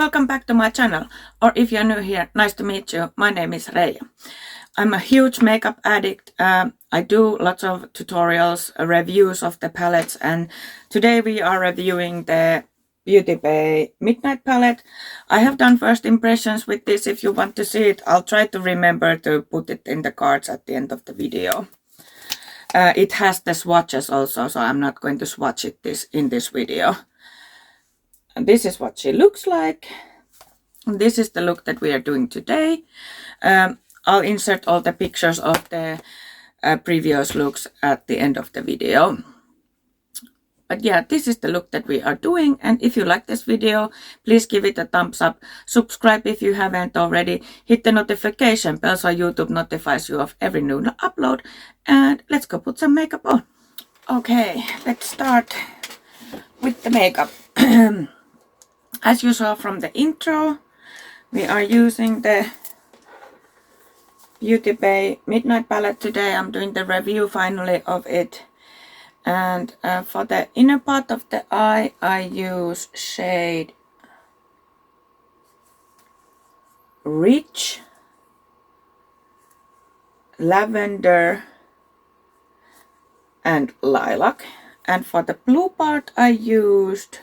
welcome back to my channel, or if you're new here, nice to meet you. My name is Reija. I'm a huge makeup addict. I do lots of tutorials, reviews of the palettes, and today we are reviewing the Beauty Bay Midnight palette. I have done first impressions with this. If you want to see it, I'll try to remember to put it in the cards at the end of the video. It has the swatches also, so I'm not going to swatch it in this video. And this is what she looks like. This is the look that we are doing today. I'll insert all the pictures of the previous looks at the end of the video. But yeah, this is the look that we are doing. And if you like this video, please give it a thumbs up. Subscribe if you haven't already. Hit the notification bell so YouTube notifies you of every new upload. And let's go put some makeup on. Okay, let's start with the makeup. As you saw from the intro, we are using the Beauty Bay Midnight palette today. I'm doing the review finally of it. And for the inner part of the eye, I use shade Rich, Lavender, and Lilac. And for the blue part, I used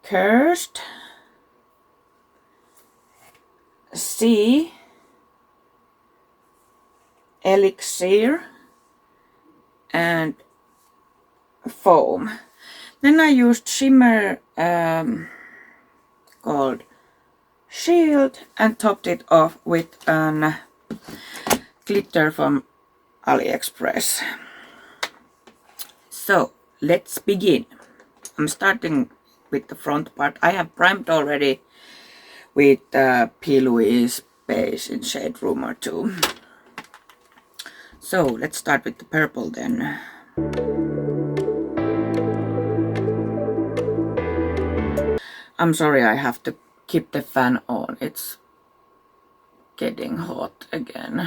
Cursed, Sea, Elixir, and Foam. Then I used shimmer called Shield and topped it off with glitter from AliExpress. So let's begin. I'm starting with the front part. I have primed already with P. Louise base in shade Rumor 2. So let's start with the purple then. I'm sorry, I have to keep the fan on. It's getting hot again.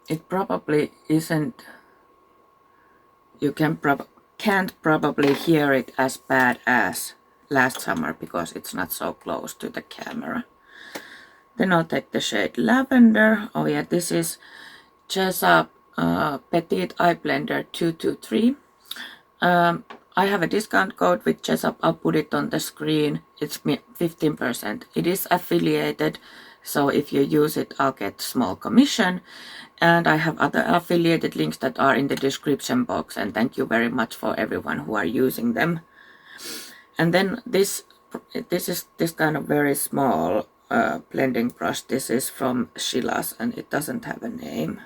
It probably isn't. You can't probably hear it as bad as last summer because it's not so close to the camera. Then I'll take the shade Lavender. Oh yeah, this is Jessup Petite Eye Blender 223. I have a discount code with Jessup. I'll put it on the screen. It's 15%. It is affiliated, so if you use it, I'll get small commission. And I have other affiliated links that are in the description box. And thank you very much for everyone who are using them. And then this is this kind of very small blending brush. This is from Sheila's and it doesn't have a name.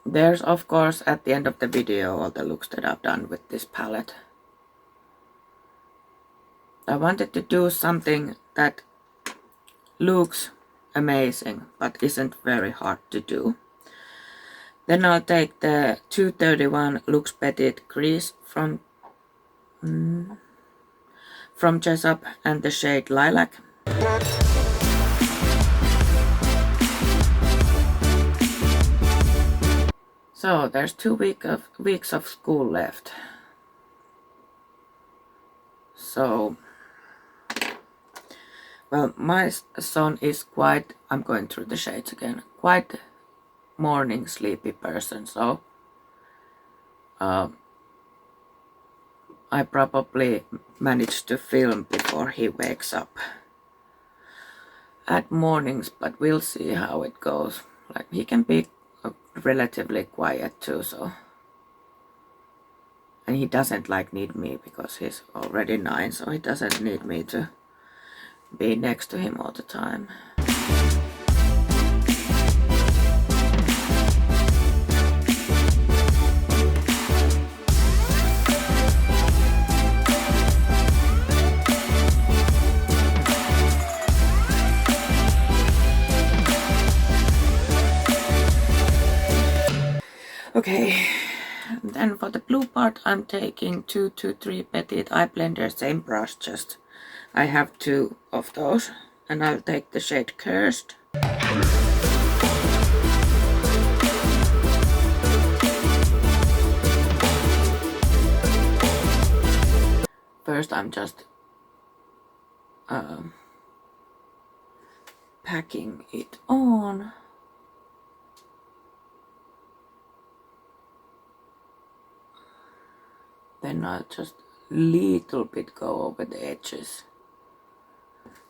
There's of course at the end of the video all the looks that I've done with this palette. I wanted to do something that looks amazing but isn't very hard to do. Then I'll take the 231 Luxe Petite Crease from Jessup and the shade Lilac. So there's 2 weeks of school left. So, well, my son is quite, I'm going through the shades again, quite morning sleepy person, so I probably managed to film before he wakes up at mornings, but we'll see how it goes. Like, he can be relatively quiet too, so, and he doesn't need me because he's already 9, so he doesn't need me to be next to him all the time. Okay, then for the blue part I'm taking 223 Petite Eye Blender, same brush, just I have 2 of those, and I'll take the shade Cursed. First I'm just packing it on. Then I'll just little bit go over the edges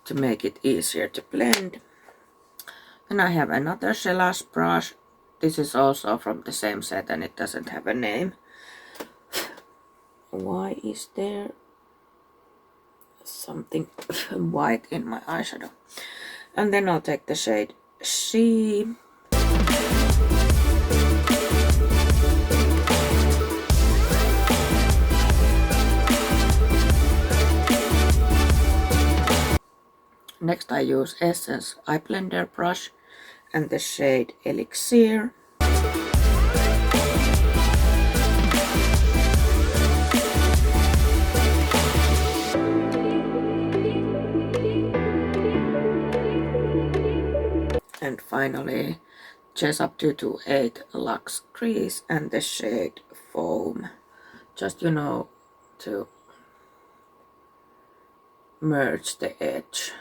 to make it easier to blend. Then I have another shellac brush. This is also from the same set and it doesn't have a name. Why is there something white in my eyeshadow? And then I'll take the shade She. Next I use Essence Eye Blender brush and the shade Elixir. And finally Jessup 228 Luxe Crease and the shade Foam. Just, to merge the edge.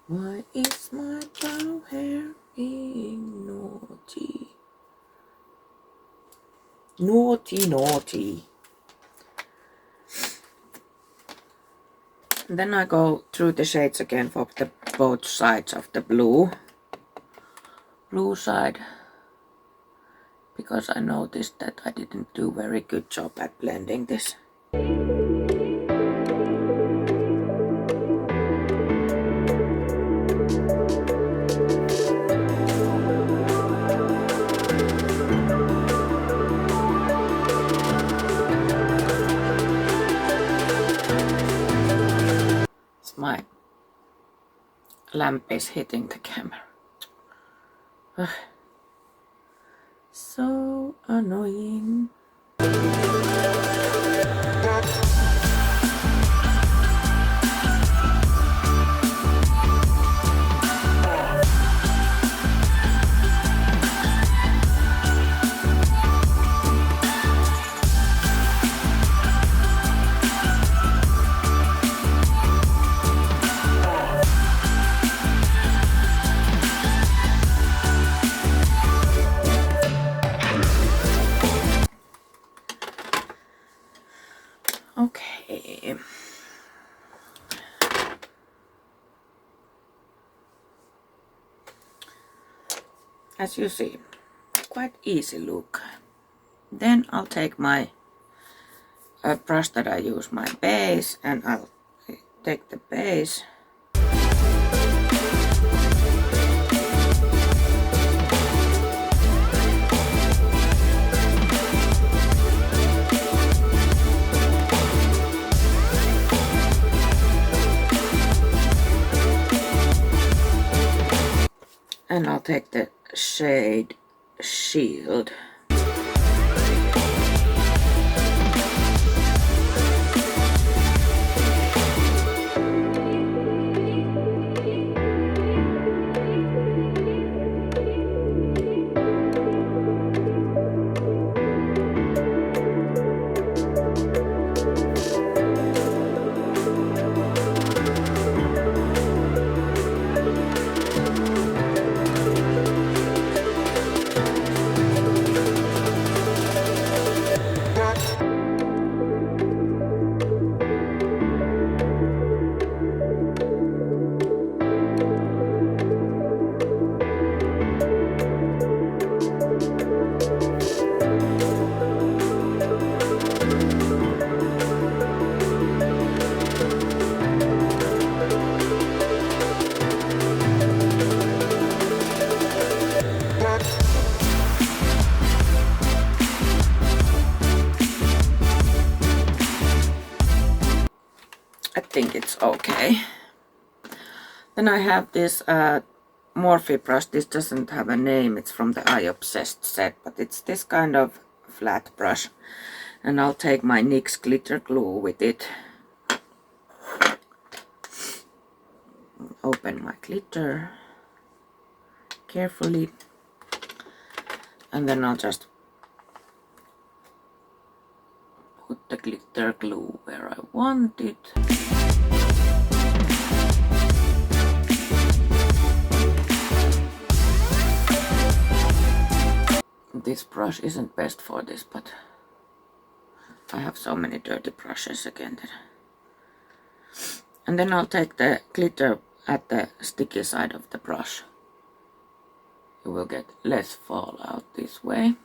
Why is my brown hair being naughty? Naughty, naughty. Then I go through the shades again for the both sides of the blue side, because I noticed that I didn't do very good job at blending this. My lamp is hitting the camera. Ugh. So annoying. Okay. As you see, quite easy look. Then I'll take my brush that I use, my base, and I'll take the base. And I'll take the shade Shield. I think it's okay. Then I have this Morphe brush. This doesn't have a name. It's from the Eye Obsessed set, but it's this kind of flat brush. And I'll take my NYX glitter glue with it. Open my glitter carefully. And then I'll just put the glitter glue where I want it. This brush isn't best for this, but I have so many dirty brushes again. And then I'll take the glitter at the sticky side of the brush. You will get less fallout this way.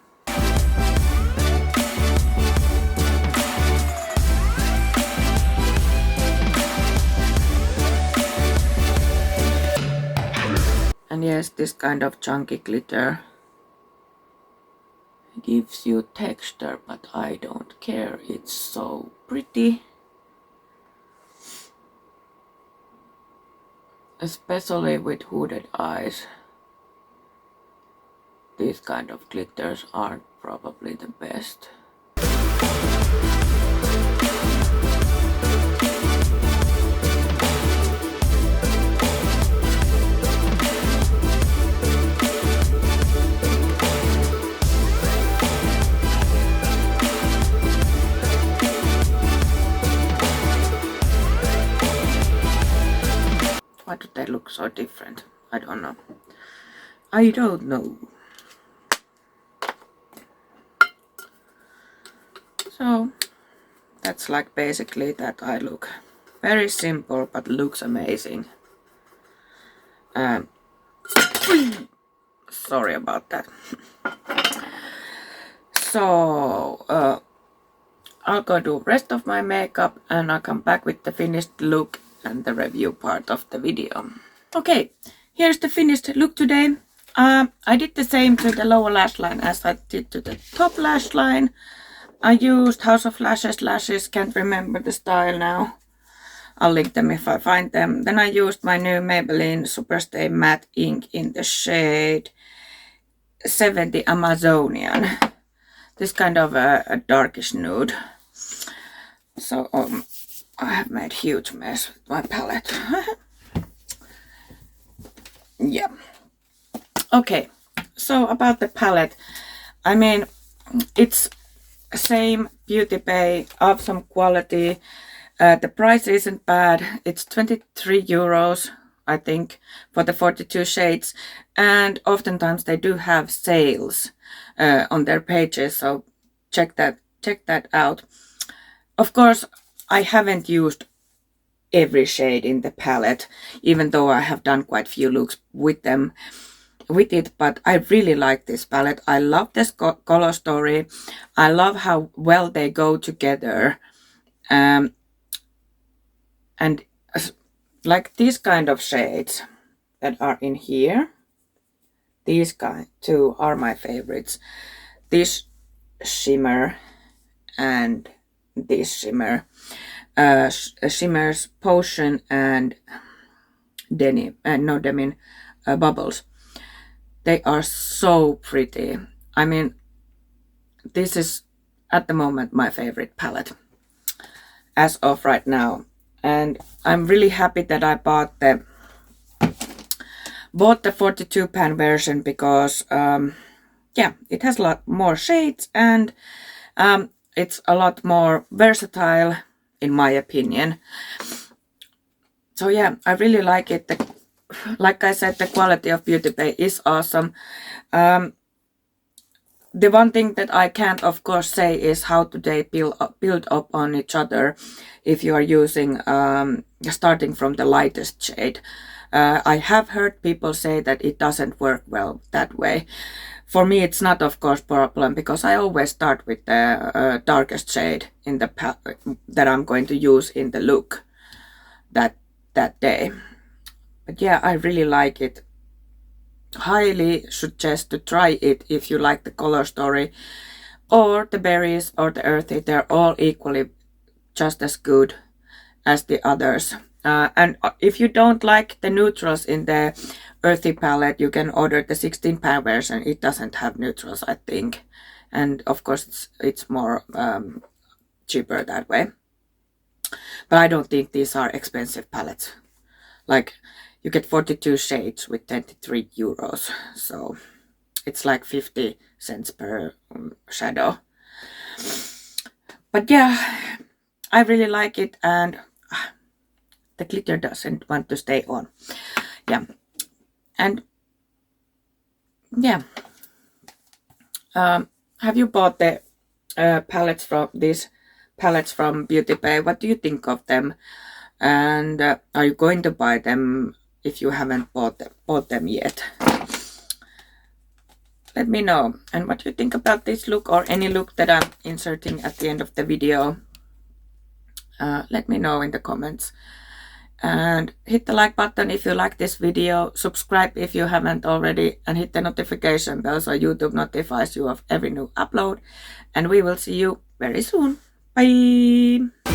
And yes, this kind of chunky glitter gives you texture, but I don't care. It's so pretty. Especially with hooded eyes. These kind of glitters aren't probably the best. Why do they look so different? I don't know. I don't know. So that's like basically that I look. Very simple but looks amazing. Sorry about that. So I'll go do rest of my makeup and I'll come back with the finished look and the review part of the video. Okay, here's the finished look today. I did the same to the lower lash line as I did to the top lash line. I used House of Lashes lashes, can't remember the style now. I'll link them if I find them. Then I used my new Maybelline Superstay Matte Ink in the shade 70 Amazonian. This kind of a darkish nude. So I have made huge mess with my palette. Yeah. Okay, so about the palette. I mean, it's same Beauty Bay, awesome quality. The price isn't bad. It's 23 euros, I think, for the 42 shades. And oftentimes they do have sales on their pages, so check that out. Of course, I haven't used every shade in the palette, even though I have done quite few looks with it, but I really like this palette. I love this color story. I love how well they go together. And like these kind of shades that are in here, these two are my favorites. This shimmer and this shimmer. Shimmer's Potion and Bubbles. They are so pretty. I mean, this is at the moment my favorite palette as of right now. And I'm really happy that I bought the 42 pan version because yeah, it has a lot more shades and it's a lot more versatile in my opinion. So yeah, I really like it. Like I said, the quality of Beauty Bay is awesome. The one thing that I can't of course say is how do they build up on each other if you are using starting from the lightest shade. I have heard people say that it doesn't work well that way. For me, it's not, of course, problem because I always start with the darkest shade in the that I'm going to use in the look that day. But yeah, I really like it. Highly suggest to try it if you like the color story or the berries or the earthy. They're all equally just as good as the others. And if you don't like the neutrals in the earthy palette, you can order the 16 pan version. It doesn't have neutrals, I think. And of course, it's more cheaper that way. But I don't think these are expensive palettes. Like, you get 42 shades with 23 euros. So it's like 50 cents per shadow. But yeah, I really like it, and the glitter doesn't want to stay on. Yeah. And yeah. Have you bought the these palettes from Beauty Bay? What do you think of them? And are you going to buy them if you haven't bought them yet? Let me know. And what you think about this look or any look that I'm inserting at the end of the video. Let me know in the comments. And hit the like button if you like this video. Subscribe if you haven't already. And hit the notification bell so YouTube notifies you of every new upload. And we will see you very soon. Bye!